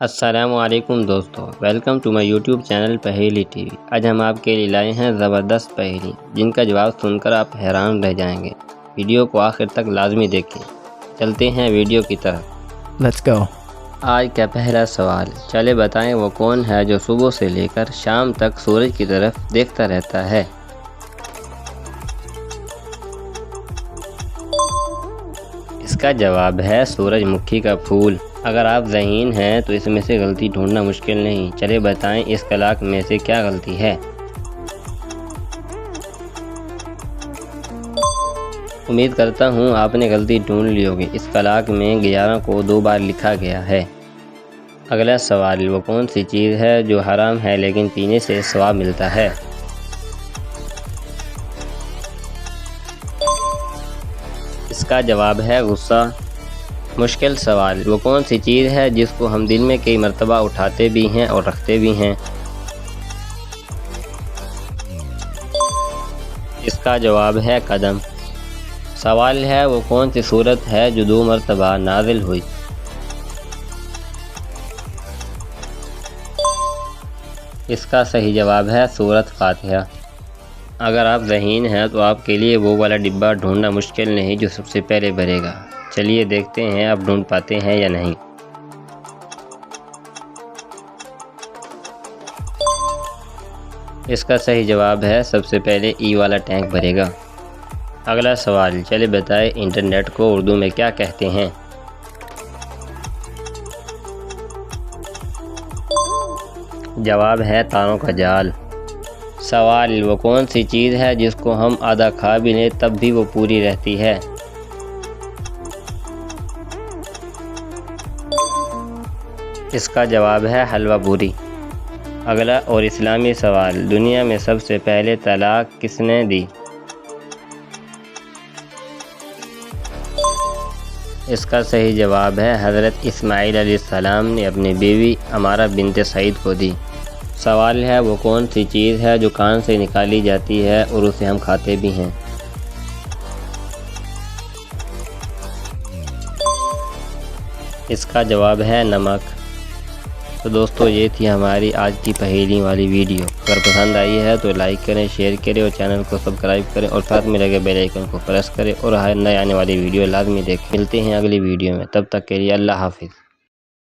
السلام علیکم دوستو، welcome to my YouTube channel Paheli T V. آج ہم آپ کے لیے لائے ہیں زبردست پہیلی جن کا جواب سن کر آپ حیران رہ جائیں گے۔ ویڈیو کو آخر تک لازمی دیکھیں۔ چلتے ہیں ویڈیو کی طرف۔ Let's go. آج کا پہلا سوال، چلے بتائیں وہ کون ہے جو صبح سے لے کر شام تک سورج کی طرف دیکھتا رہتا ہے؟ اس کا جواب ہے سورج مکھی کا پھول۔ اگر آپ ذہین ہیں تو اس میں سے غلطی ڈھونڈنا مشکل نہیں۔ چلے بتائیں اس کلاک میں سے کیا غلطی ہے؟ امید کرتا ہوں آپ نے غلطی ڈھونڈ لی ہوگی۔ اس کلاک میں 11 کو 2 بار لکھا گیا ہے۔ اگلا سوال، وہ کون سی چیز ہے جو حرام ہے لیکن پینے سے ثواب ملتا ہے؟ اس کا جواب ہے غصہ۔ مشکل سوال، وہ کون سی چیز ہے جس کو ہم دن میں کئی مرتبہ اٹھاتے بھی ہیں اور رکھتے بھی ہیں؟ اس کا جواب ہے قدم۔ سوال ہے، وہ کون سی سورت ہے جو 2 مرتبہ نازل ہوئی؟ اس کا صحیح جواب ہے سورت فاتحہ۔ اگر آپ ذہین ہیں تو آپ کے لیے وہ والا ڈبہ ڈھونڈنا مشکل نہیں جو سب سے پہلے بھرے گا۔ چلیے دیکھتے ہیں آپ ڈھونڈ پاتے ہیں یا نہیں۔ اس کا صحیح جواب ہے سب سے پہلے ای والا ٹینک بھرے گا۔ اگلا سوال، چلے بتائیں انٹرنیٹ کو اردو میں کیا کہتے ہیں؟ جواب ہے تاروں کا جال۔ سوال، وہ کون سی چیز ہے جس کو ہم آدھا کھا بھی لیں تب بھی وہ پوری رہتی ہے؟ اس کا جواب ہے حلوہ پوری۔ اگلا اور اسلامی سوال، دنیا میں سب سے پہلے طلاق کس نے دی؟ اس کا صحیح جواب ہے حضرت اسماعیل علیہ السلام نے اپنی بیوی امارہ بنت سعید کو دی۔ سوال ہے، وہ کون سی چیز ہے جو کان سے نکالی جاتی ہے اور اسے ہم کھاتے بھی ہیں؟ اس کا جواب ہے نمک۔ تو دوستو، یہ تھی ہماری آج کی پہیلی والی ویڈیو۔ اگر پسند آئی ہے تو لائک کریں، شیئر کریں اور چینل کو سبسکرائب کریں اور ساتھ میں لگے بیل آئیکن کو پریس کریں اور ہر نئے آنے والی ویڈیو لازمی دیکھیں۔ ملتے ہیں اگلی ویڈیو میں، تب تک کے لیے اللہ حافظ۔